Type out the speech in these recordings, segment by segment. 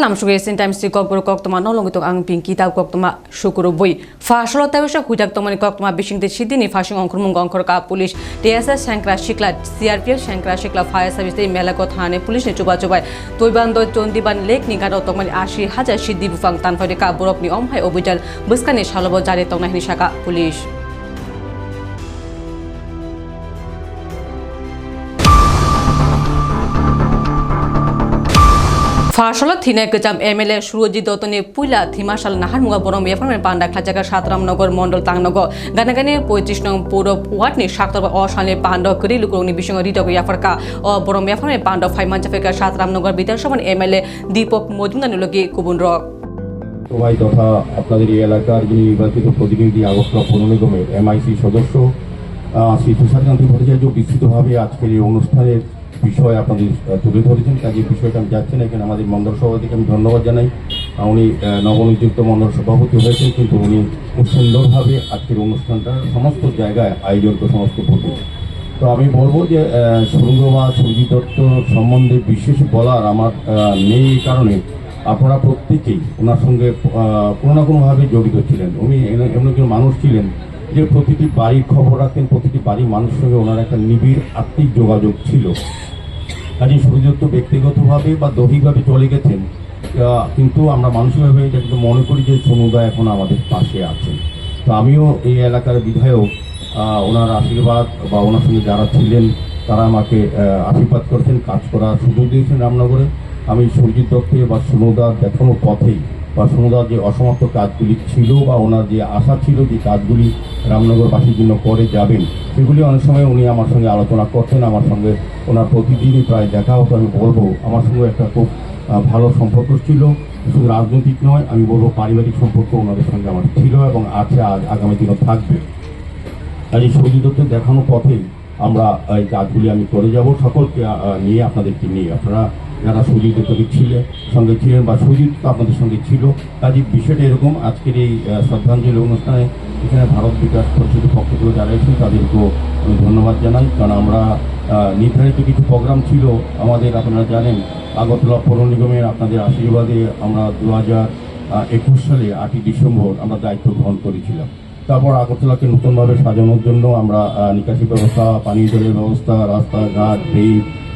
naam suge sin time si kok bor kok toma nolong tok ang pinki taw kok toma shukuru boi faslo taw sha hudak tomani kok toma bishing de sidini fashing onkhurmung onkhor ka police TSS shankra shikla CRPF shankra shikla fire service de melako thane police ne chuba chubai toibando chondiban lake ni garo tomani 80,000 siddi bufang tanfai ka borok ni omhai obijal buskane shalobo jare tongna hini shaka police Farsala thina kejam MLA Suroji Dotoni Puila Thimasal Nahar Muga Borom Yafarmen Panda Khajaga Satramnagar Mondol Tangnagar Ganagane 35 nong Puro Ward ni Shaktor Oshale Panda Kuri Lukroni Bishong Ridok Yafarka o Borom Yafarmen Panda Faimanjafeka Satramnagar Bidarshaban MLA Deepak Mojumdar Logi Kubunro সবাই তথা আপনাদের এই এলাকার যিনি নির্বাচিত প্রতিনিধি আগরতলা পৌর নিগমের MIC সদস্য শ্রী তুষারকান্তি ভট্টাচার্য বিস্তৃতভাবে আজকের এই অনুষ্ঠানের বিষয় আপনাদের তুলে ধরেছেন। কাজে বিষয়টা আমি যাচ্ছি না, এখানে আমাদের মণ্ডল সভাপতিকে আমি ধন্যবাদ জানাই। উনি নবনিযুক্ত মণ্ডল সভাপতি হয়েছেন, কিন্তু উনি খুব সুন্দরভাবে আজকের অনুষ্ঠানটা সমস্ত জায়গায় আয়োজন করে সমস্ত প্রতি। তো আমি বলবো যে সুরঙ্গ বা সুরজিৎ দত্ত সম্বন্ধে বিশেষ বলার আমার নেই, এই কারণে আপনারা প্রত্যেকেই ওনার সঙ্গে কোনো না কোনোভাবে জড়িত ছিলেন। উনি এমন একজন মানুষ ছিলেন যে প্রতিটি বাড়ির খবর রাখতেন, প্রতিটি বাড়ির মানুষের সঙ্গে ওনার একটা নিবিড় আত্মিক যোগাযোগ ছিল। কাজে সুরজিৎ দত্ত ব্যক্তিগতভাবে বা দৈহিকভাবে চলে গেছেন, কিন্তু আমরা মানসিকভাবে একটু মনে করি যে সোনুদা এখন আমাদের পাশে আছেন। তো আমিও এই এলাকার বিধায়ক, ওনার আশীর্বাদ বা ওনার সঙ্গে যারা ছিলেন তারা আমাকে আশীর্বাদ করেছেন, কাজ করার সুযোগ দিয়েছেন রামনগরে। আমি সুরজিৎ দত্তের বা সোনুদার দেখানো পথেই বা সোনুদার যে অসমাপ্ত কাজগুলি ছিল বা ওনার যে আশা ছিল যে কাজগুলি রামনগরবাসীর জন্য করে যাবেন, সেগুলি অনেক সময় উনি আমার সঙ্গে আলোচনা করতেন। আমার সঙ্গে ওনার প্রতিদিনই প্রায় দেখা হতো। আমি বলবো আমার সঙ্গে একটা খুব ভালো সম্পর্ক ছিল, শুধু রাজনৈতিক নয়, আমি বলবো পারিবারিক সম্পর্ক ওনাদের সঙ্গে আমার ছিল এবং আছে, আগামী দিনও থাকবে। আর এই সুরজিৎ দত্তের দেখানো পথেই আমরা এই কাজগুলি আমি করে যাব, সকলকে নিয়ে আপনাদেরকে নিয়ে। আপনারা যারা সুরজিৎ দত্তের সঙ্গে ছিলেন বা সুরজিৎ আপনাদের সঙ্গে ছিল, কাজে বিষয়টা এরকম। আজকের এই শ্রদ্ধাঞ্জলি অনুষ্ঠানে এখানে ভারত বিকাশ পরিষদের পক্ষ থেকে যারা এসেছেন তাদেরকেও আমি ধন্যবাদ জানাই, কারণ আমরা নির্ধারিত কিছু প্রোগ্রাম ছিল আমাদের। আপনারা জানেন আগরতলা পৌর নিগমের আপনাদের আশীর্বাদে আমরা 2021 সালে 8ই ডিসেম্বর আমরা দায়িত্ব গ্রহণ করেছিলাম। তারপর আগরতলাকে নতুনভাবে সাজানোর জন্য আমরা নিকাশি ব্যবস্থা, পানীয় জলের ব্যবস্থা, রাস্তাঘাট,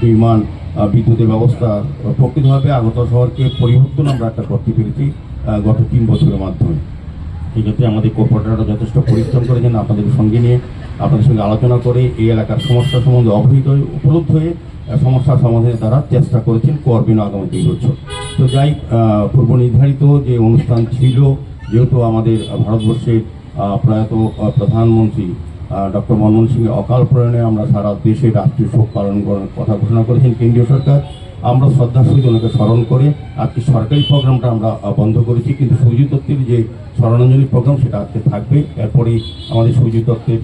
নির্মাণ, বিদ্যুতের ব্যবস্থা, প্রকৃতভাবে আগরতলা শহরকে পরিবর্তন আমরা একটা করতে পেরেছি গত 3 বছরের মাধ্যমে। সেক্ষেত্রে আমাদের কর্পোরেটররা যথেষ্ট পরিশ্রম করেছেন, আপনাদের সঙ্গে নিয়ে আপনাদের সঙ্গে আলোচনা করে এই এলাকার সমস্যা সম্বন্ধে অবহিত হয়ে উপলব্ধ হয়ে সমস্যার সমাধানে তারা চেষ্টা করেছেন, করবেন আগামী 3 বছর। তো যাই পূর্ব নির্ধারিত যে অনুষ্ঠান ছিল, যেহেতু আমাদের ভারতবর্ষের প্রয়াত প্রধানমন্ত্রী ডক্টর মনমোহন সিংয়ের অকাল প্রয়াণে আমরা সারা দেশে রাষ্ট্রীয় শোক পালন করার কথা ঘোষণা করেছেন কেন্দ্রীয় সরকার। আমরা শ্রদ্ধার সহিত ওনাকে স্মরণ করে আজকে সরকারি প্রোগ্রামটা আমরা বন্ধ করেছি, কিন্তু সুরজিৎ দত্তের যে স্মরণাঞ্জলি প্রোগ্রাম সেটা আজকে থাকবে। এরপরেই আমাদের সুরজিৎ দত্তের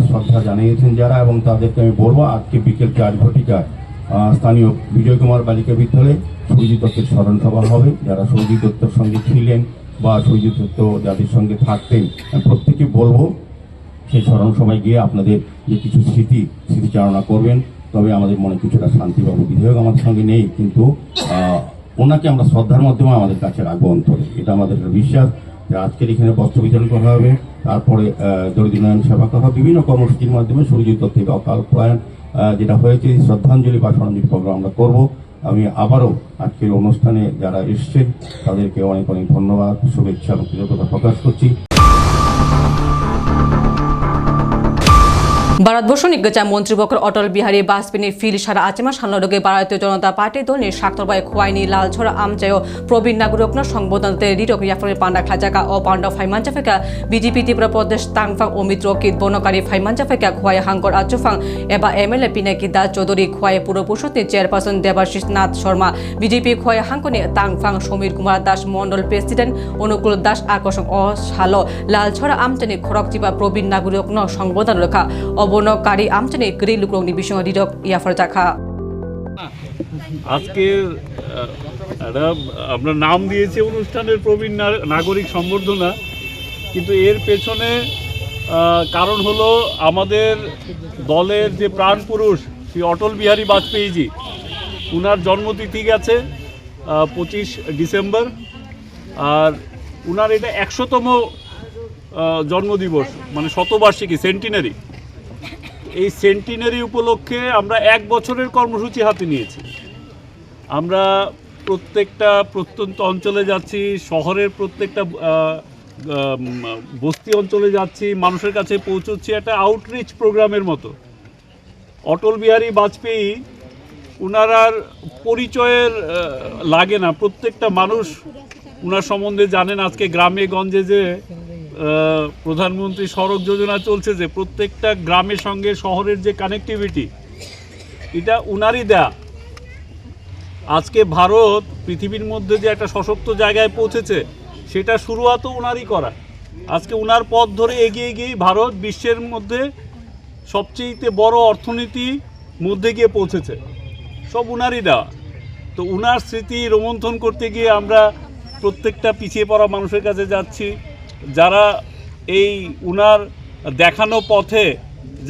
শ্রদ্ধা জানিয়েছেন যারা, এবং তাদেরকে আমি বলবো আজকে বিকেল 4 ঘটিকায় স্থানীয় বিজয় কুমার বালিকা বিদ্যালয়ে সুরজিৎ দত্তের স্মরণ সভা হবে। যারা সুরজিৎ দত্তের সঙ্গে ছিলেন বা সুরজিৎ দত্ত যাদের সঙ্গে থাকতেন, প্রত্যেকে বলবো সেই স্মরণ সভায় গিয়ে আপনাদের যে কিছু স্মৃতিচারণা করবেন, তবে আমাদের মনে কিছুটা শান্তি পাবো। বিধায়ক আমাদের সঙ্গে নেই, কিন্তু ওনাকে আমরা শ্রদ্ধার মাধ্যমে আমাদের কাছে রাখবো অন্তরে, এটা আমাদের বিশ্বাস। আজকের এখানে বস্ত্র বিতরণ করা হবে, তারপরে দরিদ্র উন্নয়ন সেবা করা হবে, বিভিন্ন কর্মসূচির মাধ্যমে সুরজিৎ দত্তের অকাল প্রয়াণ যেটা হয়েছে শ্রদ্ধাঞ্জলি বা স্মরণাঞ্জলি প্রোগ্রাম আমরা করবো। আমি আবারও আজকের অনুষ্ঠানে যারা এসছেন তাদেরকে অনেক অনেক ধন্যবাদ, শুভেচ্ছা এবং কৃতজ্ঞতা প্রকাশ করছি। ভারতবর্ষ নিগজা মন্ত্রীবকর অটল বিহারী বাজপেয়ী ফিল সারা আচেমা সান্নডগে ভারতীয় জনতা পার্টি দলনি শাক্তরবাই খোয়াইনি লালছড়া আমচায় প্রবীণ নাগরিকন সংবোধনতে রিটক ইয়াফরে পান্ডা খাজাকা ও পান্ডা ফাইমানজাফেকা বিজেপি ত্রিপুরা প্রদেশ তাংফাং অমিত্র কিত বনকারী ফাইমানজাফেকা খোয়াই হাঙ্কর আচুফাং এবা MLA পিনাকি দাস চৌধুরী খোয়াই পুর পরিষদনি চেয়ারপারসন দেবাশিস নাথ শর্মা বিজেপি খোয়াই হাঙ্কনি তাংফাং সমীর কুমার দাস মন্ডল প্রেসিডেন্ট অনুকূল দাস আকর্ষণ ও সালো লালছড়া আমচানি খরকচিবা প্রবীণ নাগরিকন সংবোধন রেখা অবনকারী আমচানি গরি লুকরংনি বিষয় রিডক ইয়াফর জাখা। আজকে আমরা নাম দিয়েছি অনুষ্ঠানের প্রবীণ নাগরিক সম্বর্ধনা, কিন্তু এর পেছনে কারণ হলো আমাদের দলের যে প্রাণ পুরুষ শ্রী অটল বিহারী বাজপেয়ীজি, উনার জন্মতিথি গেছে 25 ডিসেম্বর। আর উনার এটা 100তম জন্মদিবস, মানে শতবার্ষিকী, সেন্টিনারি। এই সেন্টিনারি উপলক্ষে আমরা 1 বছরের কর্মসূচি হাতে নিয়েছি। আমরা প্রত্যেকটা প্রত্যন্ত অঞ্চলে যাচ্ছি, শহরের প্রত্যেকটা বস্তি অঞ্চলে যাচ্ছি, মানুষের কাছে পৌঁছচ্ছি একটা আউটরিচ প্রোগ্রামের মতো। অটল বিহারী বাজপেয়ী উনার আর পরিচয়ের লাগে না, প্রত্যেকটা মানুষ উনার সম্বন্ধে জানেন। আজকে গ্রামে গঞ্জে যে প্রধানমন্ত্রী সড়ক যোজনা চলছে, যে প্রত্যেকটা গ্রামের সঙ্গে শহরের যে কানেক্টিভিটি, এটা উনারই দেয়া। আজকে ভারত পৃথিবীর মধ্যে যে একটা সশক্ত জায়গায় পৌঁছেছে, সেটা শুরুয়াতও উনারই করা। আজকে উনার পথ ধরে এগিয়ে গিয়েই ভারত বিশ্বের মধ্যে সবচেয়ে বড় অর্থনীতির মধ্যে গিয়ে পৌঁছেছে, সব উনারই দেওয়া। তো উনার স্মৃতি রোমন্থন করতে গিয়ে আমরা প্রত্যেকটা পিছিয়ে পড়া মানুষের কাছে যাচ্ছি, যারা এই উনার দেখানো পথে,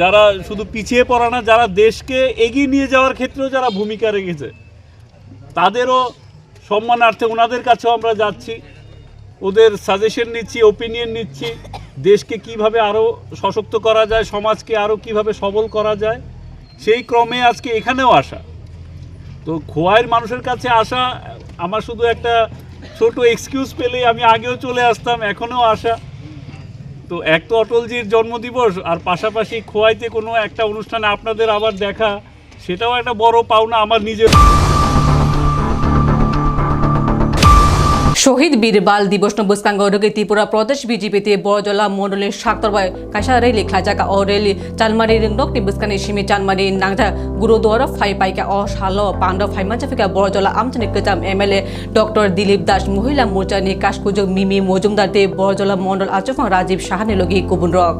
যারা শুধু পিছিয়ে পড়া না, যারা দেশকে এগিয়ে নিয়ে যাওয়ার ক্ষেত্রেও যারা ভূমিকা রেখেছে, তাদেরও সম্মানার্থে ওনাদের কাছেও আমরা যাচ্ছি, ওদের সাজেশন নিচ্ছি, ওপিনিয়ন নিচ্ছি, দেশকে কিভাবে আরও সশক্ত করা যায়, সমাজকে আরও কিভাবে সবল করা যায়, সেই ক্রমে আজকে এখানেও আসা। তো খোয়াইয়ের মানুষের কাছে আসা আমার শুধু একটা ছোট এক্সকিউজ পেলেই আমি আগেও চলে আসতাম, এখনও আসা। তো এক তো অটলজির জন্মদিবস, আর পাশাপাশি খোয়াইতে কোনো একটা অনুষ্ঠানে আপনাদের আবার দেখা, সেটাও একটা বড় পাওনা আমার নিজের। শহীদ বীর বাল দিবস নবস্কাঙ্গ অডকে ত্রিপুরা প্রদেশ বিজেপিতে বড়জলা মন্ডলের সাক্তরবাই কাইসা রেলি খাজাকা ও রেলি চালমারি রিংডক নিবস্কানি সিমি চালমারি নাংজা গুরুদ্বারা ফাই পাইকা ও শালো পান্ডব ফাইমানচাফিকা বড়জলা আমচনি কচাম এমএলএ ডক্টর দিলীপ দাস মহিলা মোর্চানি কাশকুজক মিমি মজুমদার দে বড়জলা মন্ডল আচফাং রাজীব সাহানি লগি কুবুন রক।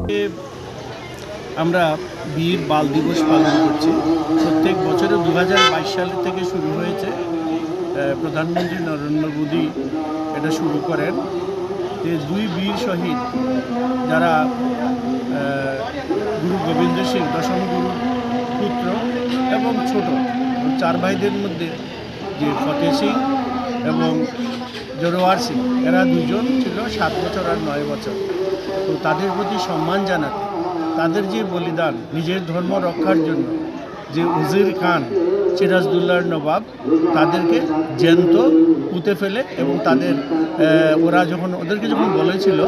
আমরা বীর বাল দিবস পালন করছি প্রত্যেক বছরে। 2022 সাল থেকে শুরু হয়েছে। প্রধানমন্ত্রী নরেন্দ্র মোদী এটা শুরু করেন। যে 2 বীর শহীদ, যারা গুরু গোবিন্দ সিং দশম গুরু পুত্র এবং ছোট 4 ভাইদের মধ্যে যে ফতেহ সিং এবং জোরওয়ার সিং, এরা 2 জন ছিল 7 বছর আর 9 বছর। তো তাদের প্রতি সম্মান জানাতে, তাদের যে বলিদান নিজের ধর্ম রক্ষার জন্য, যে উজির খান সিরাজদৌল্লার নবাব তাদেরকে জ্যান্ত পুঁতে ফেলে, এবং ওদেরকে যখন বলেছিল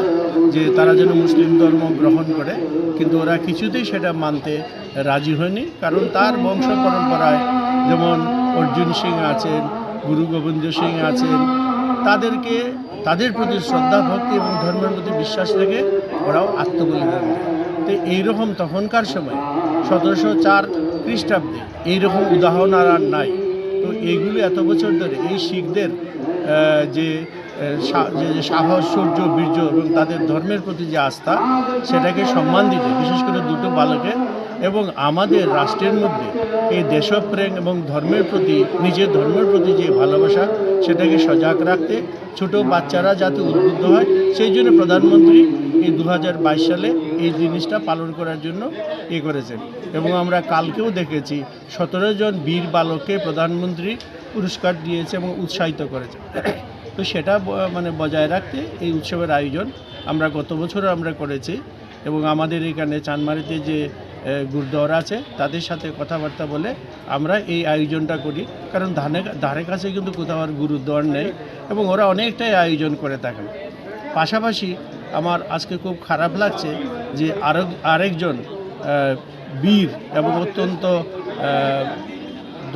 যে তারা যেন মুসলিম ধর্ম গ্রহণ করে, কিন্তু ওরা কিছুতেই সেটা মানতে রাজি হয়নি। কারণ তার বংশ পরম্পরায় যেমন অর্জুন সিং আছেন, গুরু গোবিন্দ সিং আছেন, তাদের প্রতি শ্রদ্ধা ভক্তি এবং ধর্মের প্রতি বিশ্বাস রেখে ওরাও আত্মবলিদান দেয়। তো এইরকম তখনকার সময় 1704 খ্রিস্টাব্দে এইরকম উদাহরণ আর নাই। তো এইগুলো এত বছর ধরে এই শিখদের যে সাহস, শৌর্য, বীর্য এবং তাদের ধর্মের প্রতি যে আস্থা, সেটাকে সম্মান দিতে, বিশেষ করে 2টো বালকের এবং আমাদের রাষ্ট্রের মধ্যে এই দেশপ্রেম এবং ধর্মের প্রতি, নিজের ধর্মের প্রতি যে ভালোবাসা, সেটাকে সজাগ রাখতে, ছোট বাচ্চারা যাতে উদ্বুদ্ধ হয়, সেই জন্য প্রধানমন্ত্রী এই 2022 সালে এই জিনিসটা পালন করার জন্য করেছেন। এবং আমরা কালকেও দেখেছি 17 জন বীর বালককে প্রধানমন্ত্রী পুরস্কার দিয়েছে এবং উৎসাহিত করেছে। তো সেটা বজায় রাখতে এই উৎসবের আয়োজন আমরা গত বছরও আমরা করেছি। এবং আমাদের এখানে চানমারিতে যে গুরুদ্বারা আছে, তাদের সাথে কথাবার্তা বলে আমরা এই আয়োজনটা করি। কারণ ধারে কাছে কিন্তু কোথাও আর গুরুদ্বার নেই, এবং ওরা অনেকটাই আয়োজন করে থাকেন। পাশাপাশি আমার আজকে খুব খারাপ লাগছে যে আরেকজন বীর এবং অত্যন্ত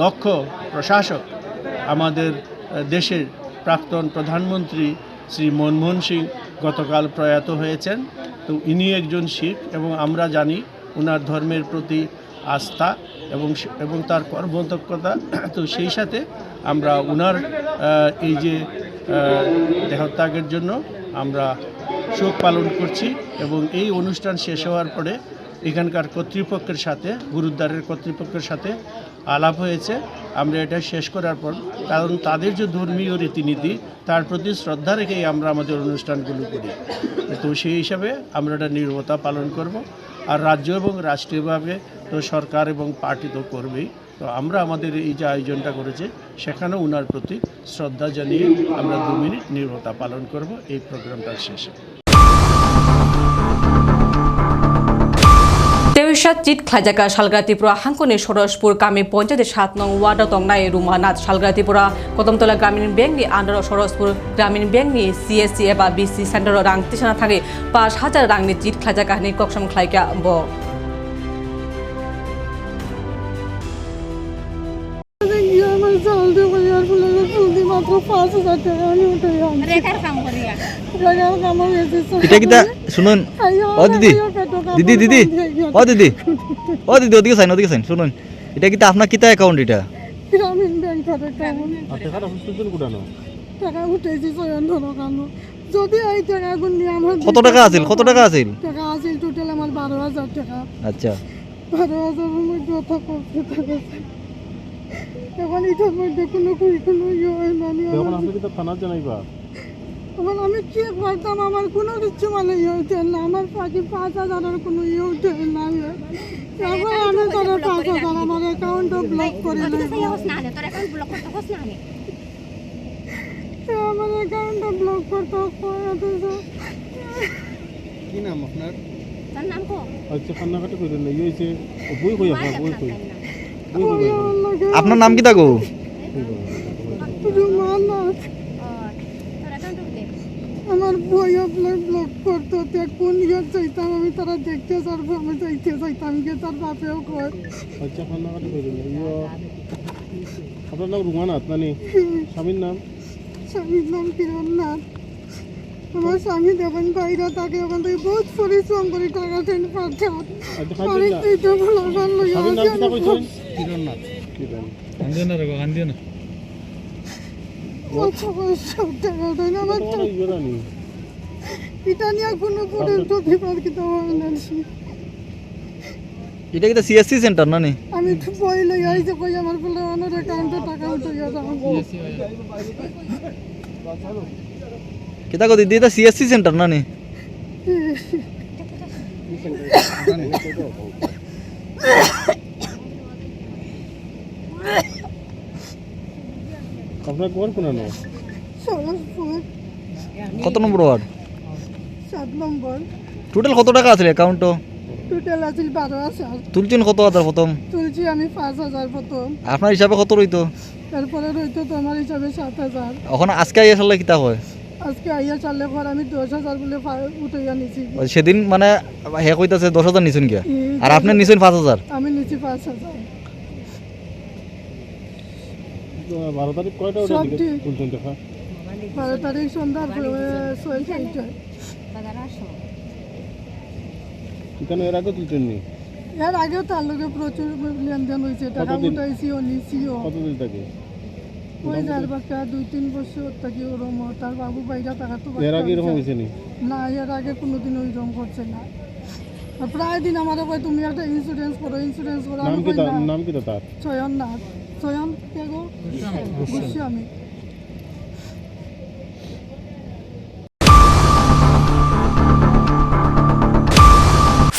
দক্ষ প্রশাসক, আমাদের দেশের প্রাক্তন প্রধানমন্ত্রী শ্রী মনমোহন সিং গতকাল প্রয়াত হয়েছেন। তো ইনি একজন শিখ, এবং আমরা জানি ওনার ধর্মের প্রতি আস্থা এবং তার কর্মদক্ষতা। তো সেই সাথে আমরা ওনার এই যে দেহত্যাগের জন্য আমরা শোক পালন করছি। এবং এই অনুষ্ঠান শেষ হওয়ার পরে এখানকার কর্তৃপক্ষের সাথে, গুরুদ্বারের কর্তৃপক্ষের সাথে আলাপ হয়েছে। আমরা এটা শেষ করার পর, কারণ তাদের যে ধর্মীয় রীতিনীতি, তার প্রতি শ্রদ্ধা রেখেই আমরা আমাদের অনুষ্ঠানগুলো করি। তো সেই হিসাবে আমরা এটা নীরবতা পালন করব। আর রাজ্য এবং রাষ্ট্রীয়ভাবে তো সরকার এবং পার্টি তো করবেই। তো আমরা আমাদের এই যে আয়োজনটা করেছি সেখানেও ওনার প্রতি শ্রদ্ধা জানিয়ে আমরা 2 মিনিট নীরবতা পালন করব এই প্রোগ্রামটার শেষে। তেউশা চিট খাজাকা সালগ্রা ত্রিপুরা হাঙ্কনি সরসপুর কামি পঞ্চায়েতের 7 নং ওয়ার্ড তংনায় রুমানাথ সালগ্রা ত্রিপুরা কদমতলা গ্রামীণ ব্যাংকनि आन्दाराव সরসপুর গ্রামীণ ব্যাংকनि CSC एबा BC सेन्टाराव रां थिसना थाङै 5000 रांनि चिट खाजाकानि कक्सम ख्लायका ब এটা কিটা শুনুন ও দিদি দিদি দিদি ও দিদি ও দিদি ওদিকে চাইন শুনুন এটা কিটা আপনার কিটা অ্যাকাউন্ট এটা গ্রামীণ ব্যাংকের অ্যাকাউন্ট টাকা উঠেছি 6 যদি এই টাকাগুলো নিয়ে আমার কত টাকা আছিল টাকা আছিল টোটাল আমার 12,000 টাকা। আচ্ছা 12,000 এর মধ্যে কথা করতে থাকে এখন এটার মধ্যে কোনো হয় না এখন আপনি কি তো থানা জানাইবা এখন আমি কি করতাম আমার কোনো কিছু মানে হইতে না আমার পাখি 5,000 এর কোনো হইতে না এখন আমি তারা 5,000 আমার অ্যাকাউন্ট ব্লক করে তোর অ্যাকাউন্ট ব্লক করতে হস না আমার অ্যাকাউন্ট ব্লক করতে কি নাম আপনার? তার নাম কো আচ্ছা কান্নাকাটি করেন না হইছে বই কই আপনার বই কই আপনার নাম কি তাগো রুমানাথ আমার বই ব্লক করতো কোন ইয়ে চাইতাম আমি তারা দেখতে পারবো আমি চাইতে চাইতাম কে তার বাপেও কর। আচ্ছা কান্নাকাটি করেন না আপনার নাম রুমানাথ নানি স্বামীর নাম? স্বামীর নাম কিরণনাথ। আমার স্বামী দেবেন বাইরে থাকে ওখান থেকে বহুত পরিশ্রম করে টাকা ট্রেন পাঠান অনেক দিতে ভালো ভালো কিরণনাথ কিরণ এটা নিয়ে কোনো প্রতিবাদ কিন্তু হয় না। এটা কিটা CSC সেন্টার না নি আমি তো বই লই আইছে কই আমার বলে ওনার অ্যাকাউন্টে টাকা উঠে গেছে কিটা গো দিদি এটা CSC সেন্টার না নি আপনার কোন কোন নাম? সরসপুর কত নম্বর ওয়ার্ড 7 নম্বর। টোটাল কত টাকা আছে অ্যাকাউন্ট টোটাল আছিল 12,000 তুলছেন কত হাজার প্রথম তুলছি আমি 5,000 প্রথম আপনার হিসাবে কত রইতো তারপরে রইতো তোমার হিসাবে 7,000 এখন আজকে আইয়া সালে কিটা হয় আজকে আইয়া চাললে পর আমি 10,000 বলে উঠাইয়া নিছি সেদিন মানে হে কইতাছে 10,000 নিছেন কি আর আপনি নিছেন 5,000 আমি নিছি 5,000 12 তারিখ কয়টা তুলছেন টাকা? 12 তারিখ সন্ধ্যা 6:30 এখানে এর আগে তুলছেন নি? এর আগেও তার লগে প্রচুর লেনদেন হয়েছে টাকা উঠাইছিও নিছিও কতদিন থেকে? ওই 2-3 বছর থাকি ওরম তার বাবু বাইরা টাকা তো এর আগে এরকম হয়েছে নি? না এর আগে কোনোদিন ওইরকম করছে না। আর প্রায় দিন আমার কয় তুমি একটা ইন্স্যুরেন্স করো নাম কি তার? চয়ন কে গো আমি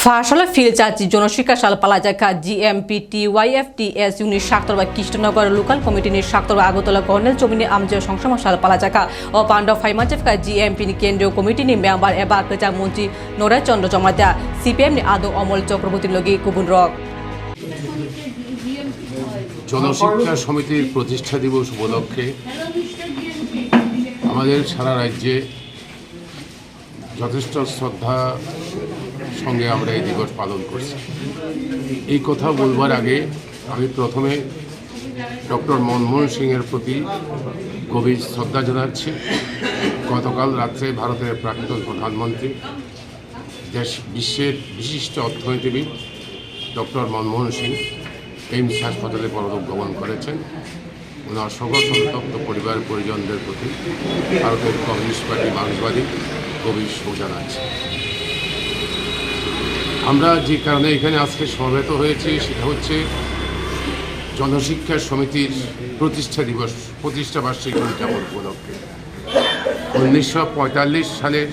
ফাঁসলে ফিল চাচি জনশিক্ষা সাল পালাজাকা GMPTYFTS ইউনিট শাক্তরবা কৃষ্ণনগর লোকাল কমিটিনি শাক্তরবা আগরতলা কর্নেল চমিনি আমজে সংসম সাল পালাজাকা ও পাণ্ডব ফাইমানজেফকা GMP নি কেন্দ্রীয় কমিটিনি মেম্বার এবা কেজা মন্ত্রী নরাই চন্দ্র জমাতিয়া CPM নি আদৌ অমল চক্রবর্তী লগি কুবুন রক জনশিক্ষা সমিতির প্রতিষ্ঠা দিবস উপলক্ষে আমাদের সারা রাজ্যে যথেষ্ট শ্রদ্ধা সঙ্গে আমরা এই দিবস পালন করছি। এই কথা বলবার আগে আমি প্রথমে ডক্টর মনমোহন সিংয়ের প্রতি গভীর শ্রদ্ধা জানাচ্ছি। গতকাল রাত্রে ভারতের প্রাক্তন প্রধানমন্ত্রী বিশ্বের বিশিষ্ট অর্থনীতিবিদ ডক্টর মনমোহন সিং এইমস হাসপাতালে পরলোক গমন করেছেন। ওনার শোকসন্তপ্ত পরিবার পরিজনদের প্রতি ভারতের কমিউনিস্ট পার্টি মার্ক্সবাদী গভীর শোক জানাচ্ছি। আমরা যে কারণে এখানে আজকে সমবেত হয়েছি সেটা হচ্ছে জনশিক্ষা সমিতির প্রতিষ্ঠা বার্ষিকী উদযাপন উপলক্ষে 1945 সালের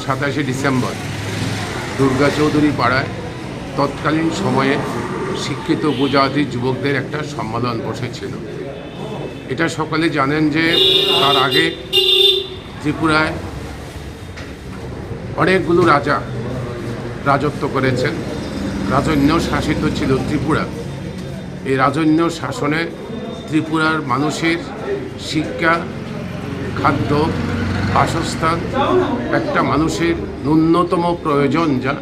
27শে ডিসেম্বর দুর্গা চৌধুরী পাড়ায় তৎকালীন সময়ে শিক্ষিত উপজাতি যুবকদের একটা সম্মেলন বসেছিল। এটা সকলে জানেন যে তার আগে ত্রিপুরায় অনেকগুলো রাজা রাজত্ব করেছেন, রাজন্য শাসিত ছিল ত্রিপুরা। এই রাজন্য শাসনে ত্রিপুরার মানুষের শিক্ষা, খাদ্য, বাসস্থান, একটা মানুষের ন্যূনতম প্রয়োজন, যা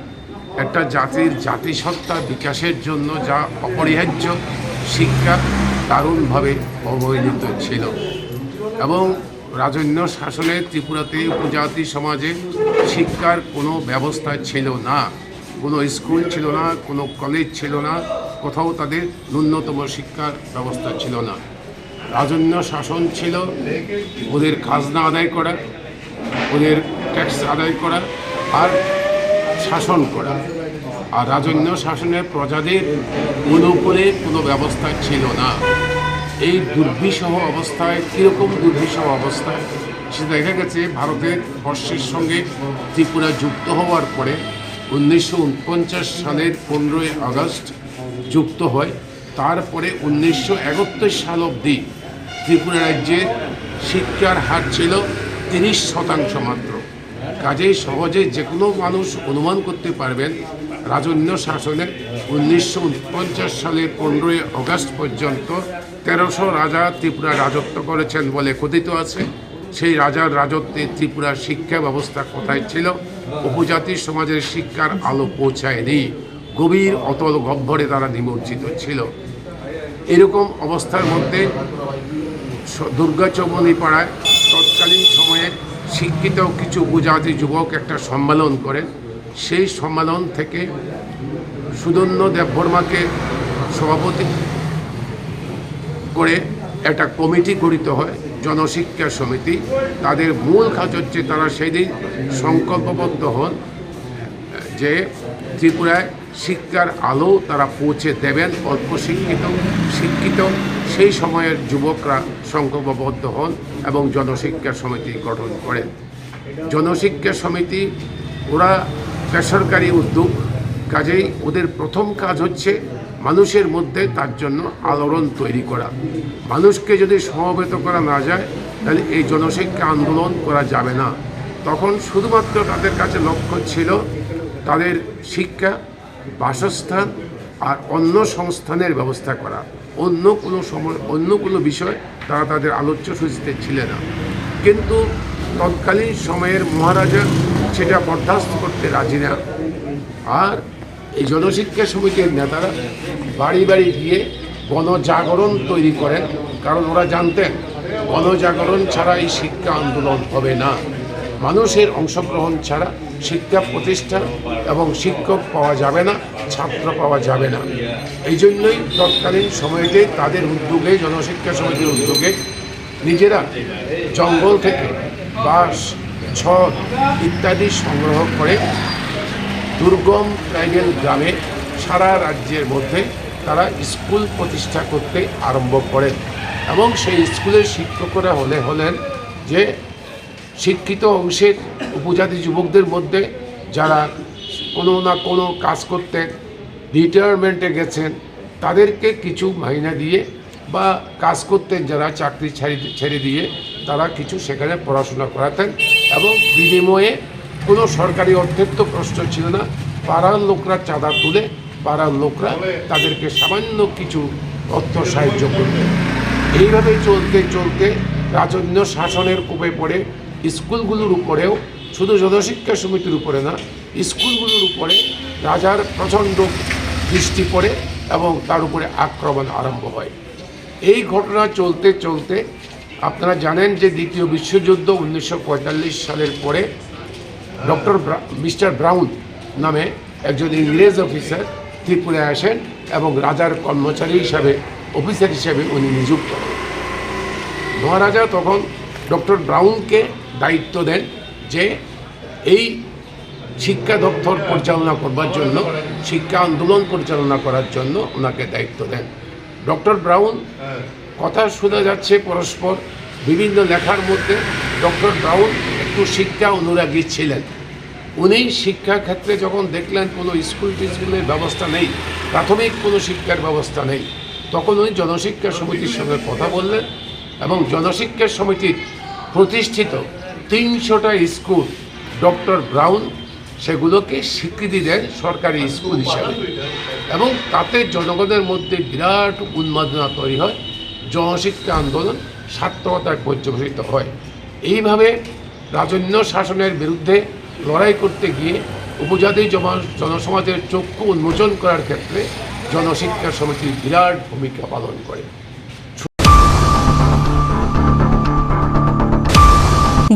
একটা জাতির জাতিসত্তা বিকাশের জন্য যা অপরিহার্য, শিক্ষা দারুণভাবে অবহেলিত ছিল। এবং রাজন্য শাসনে ত্রিপুরাতে উপজাতি সমাজে শিক্ষার কোনো ব্যবস্থা ছিল না, কোনো স্কুল ছিল না, কোনো কলেজ ছিল না, কোথাও তাদের ন্যূনতম শিক্ষার ব্যবস্থা ছিল না। রাজন্য শাসন ছিল ওদের খাজনা আদায় করা, ওদের ট্যাক্স আদায় করা আর শাসন করা। আর রাজন্য শাসনের প্রজাদের উপরে কোনো ব্যবস্থা ছিল না। এই দুর্বিষহ অবস্থায়, কীরকম দুর্বিষহ অবস্থায় সেটা দেখা গেছে ভারতের বর্ষের সঙ্গে ত্রিপুরা যুক্ত হওয়ার পরে 1949 সালের 15ই আগস্ট যুক্ত হয়। তারপরে 1971 সাল অবধি ত্রিপুরা রাজ্যের শিক্ষার হার ছিল 30% মাত্র। কাজেই সহজে যে কোনো মানুষ অনুমান করতে পারবেন রাজন্য শাসনের 1949 সালের 15ই আগস্ট পর্যন্ত 1300 রাজা ত্রিপুরা রাজত্ব করেছেন বলে কথিত আছে। সেই রাজার রাজত্বে ত্রিপুরার শিক্ষা ব্যবস্থা কোথায় ছিল? উপজাতি সমাজের শিক্ষার আলো পৌঁছায়নি, গভীর অতল গহ্বরে তারা নিমজ্জিত ছিল। এরকম অবস্থার মধ্যে দুর্গাচৌমনি পাড়ায় তৎকালীন সময়ে শিক্ষিত কিছু উপজাতি যুবক একটা সম্মেলন করেন। সেই সম্মেলন থেকে সুদন্য দেববর্মাকে সভাপতি করে একটা কমিটি গঠিত হয়, জনশিক্ষা সমিতি। তাদের মূল কাজ হচ্ছে তারা সেই দিন সংকল্পবদ্ধ হন যে ত্রিপুরায় শিক্ষার আলো তারা পৌঁছে দেবেন। অল্প শিক্ষিত সেই সময়ের যুবকরা সংকল্পবদ্ধ হন এবং জনশিক্ষা সমিতি গঠন করেন। জনশিক্ষা সমিতি ওরা বেসরকারি উদ্যোগ, কাজেই ওদের প্রথম কাজ হচ্ছে মানুষের মধ্যে তার জন্য আলোড়ন তৈরি করা। মানুষকে যদি সমবেত করা না যায় তাহলে এই জনশিক্ষা আন্দোলন করা যাবে না। তখন শুধুমাত্র তাদের কাছে লক্ষ্য ছিল তাদের শিক্ষা, বাসস্থান আর অন্য সংস্থানের ব্যবস্থা করা। অন্য কোনো বিষয় তারা তাদের আলোচ্য সূচিতে ছিল না। কিন্তু তৎকালীন সময়ের মহারাজা সেটা বরদাস্ত করতে রাজি না। আর এই জনশিক্ষা সমিতির নেতারা বাড়ি বাড়ি গিয়ে গণজাগরণ তৈরি করেন, কারণ ওরা জানতেন গণজাগরণ ছাড়া এই শিক্ষা আন্দোলন হবে না। মানুষের অংশগ্রহণ ছাড়া শিক্ষা প্রতিষ্ঠা এবং শিক্ষক পাওয়া যাবে না, ছাত্র পাওয়া যাবে না। এই জন্যই তৎকালীন সময়তে তাদের উদ্যোগে, জনশিক্ষা সমিতির উদ্যোগে নিজেরা জঙ্গল থেকে বাঁশ, ছড় ইত্যাদি সংগ্রহ করে দুর্গম ট্রাইবেল গ্রামে সারা রাজ্যের মধ্যে তারা স্কুল প্রতিষ্ঠা করতে আরম্ভ করেন। এবং সেই স্কুলের শিক্ষকরা হলেন যে শিক্ষিত অংশের উপজাতি যুবকদের মধ্যে যারা কোনো না কোনো কাজ করতে রিটায়ারমেন্টে গেছেন, তাদেরকে কিছু মাইনা দিয়ে বা কাজ করতেন যারা চাকরি ছেড়ে দিয়ে, তারা কিছু সেখানে পড়াশোনা করাতেন। এবং বিনিময়ে কোনো সরকারি অর্থের তো প্রশ্ন ছিল না, পাড়ার লোকরা চাঁদা তুলে পাড়ার লোকরা তাদেরকে সামান্য কিছু অর্থ সাহায্য করতেন। এইভাবে চলতে চলতে রাজন্য শাসনের কোপে পড়ে স্কুলগুলোর উপরেও, শুধু জনশিক্ষা সমিতির উপরে না, স্কুলগুলোর উপরে রাজার প্রচণ্ড দৃষ্টি পড়ে এবং তার উপরে আক্রমণ আরম্ভ হয়। এই ঘটনা চলতে চলতে আপনারা জানেন যে দ্বিতীয় বিশ্বযুদ্ধ 1945 সালের পরে মিস্টার ব্রাউন নামে একজন ইংরেজ অফিসার ত্রিপুরায় আসেন এবং রাজার কর্মচারী হিসাবে, অফিসার হিসাবে উনি নিযুক্ত হন। মহারাজা তখন ডক্টর ব্রাউনকে দায়িত্ব দেন যে এই শিক্ষা দপ্তর পরিচালনা করবার জন্য, শিক্ষা আন্দোলন পরিচালনা করার জন্য ওনাকে দায়িত্ব দেন। ডক্টর ব্রাউন, কথা শোনা যাচ্ছে পরস্পর বিভিন্ন লেখার মধ্যে ডক্টর ব্রাউন একটু শিক্ষা অনুরাগী ছিলেন উনি শিক্ষা ক্ষেত্রে যখন দেখলেন কোনো স্কুল টিস্কুলের ব্যবস্থা নেই, প্রাথমিক কোনো শিক্ষার ব্যবস্থা নেই, তখন উনি জনশিক্ষা সমিতির সঙ্গে কথা বললেন এবং জনশিক্ষা সমিতির প্রতিষ্ঠিত 300টা স্কুল ডক্টর ব্রাউন সেগুলোকে স্বীকৃতি দেন সরকারি স্কুল হিসাবে এবং তাতে জনগণের মধ্যে বিরাট উন্মাদনা তৈরি হয়, জনশিক্ষা আন্দোলন সার্থকতায় পর্যবেসিত হয়। এইভাবে রাজন্য শাসনের বিরুদ্ধে লড়াই করতে গিয়ে উপজাতি জনসমাজের চক্ষু উন্মোচন করার ক্ষেত্রে জনশিক্ষা সমিতি বিরাট ভূমিকা পালন করে।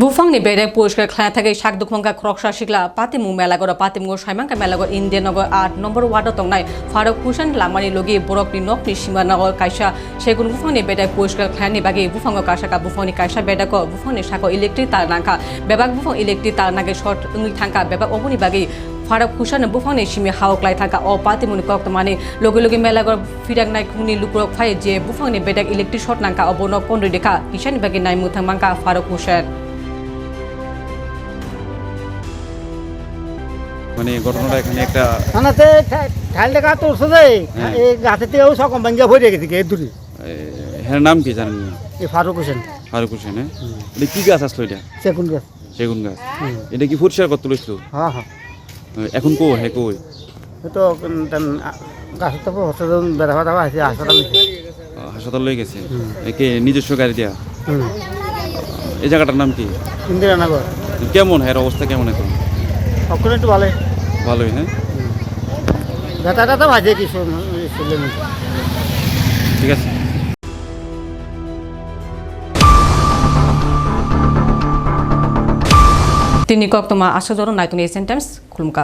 Bufangni bedek pushkar khla thage shak dukhmangka khroksha shikla patimu melagor patimu saimangka melagor Indianagar 8 number ward tongnai Faruk Hussain lamani logi borokni nokni simanagar kaisa segun bufangni bedek pushkar khlani bagi bufango kasaka bufangni kaisa bedako bufangni sako electric tar nangka bebak bufang electric tar nage short ngui thangka bebak oboni bagi Faruk Hussain bufangni simi hauklai thangka o patimuni koktomani logi melagor firak nai khuni lukrok phai je bufangni bedek electric short nangka obonok pondri dekha hisani bagi nai muthang mangka Faruk Hussain মানে ঘটনাটা এখানে একটা থানাতে ঠাইল দেখা তো উঠছে এই গাছেতেও সব কোম্পানি ভরে গেছে এর দূরে হ্যাঁ নাম কি জানেন না? এই ফারুক হোসেন ফারুক হোসেন। হ্যাঁ এটা কি গাছ আসলো এটা? সেগুন গাছ। সেগুন গাছ। এটা কি ফুরসার কত লইছিল? হ্যাঁ হ্যাঁ এখন কো হে কই? তো গাছের তো হসপিটাল বেড়া বেড়া আছে হাসপাতাল হাসপাতাল লই গেছে একে নিজস্ব গাড়ি দেয়া। এই জায়গাটার নাম কি? ইন্দিরানগর। কেমন হ্যাঁ অবস্থা কেমন এখন? এখন একটু ভালোই ভালোই। হ্যাঁ ব্যথাটা তো ভাজে কিছু ঠিক আছে। Tini kok toma asodoro naituni Asian Times kulumka.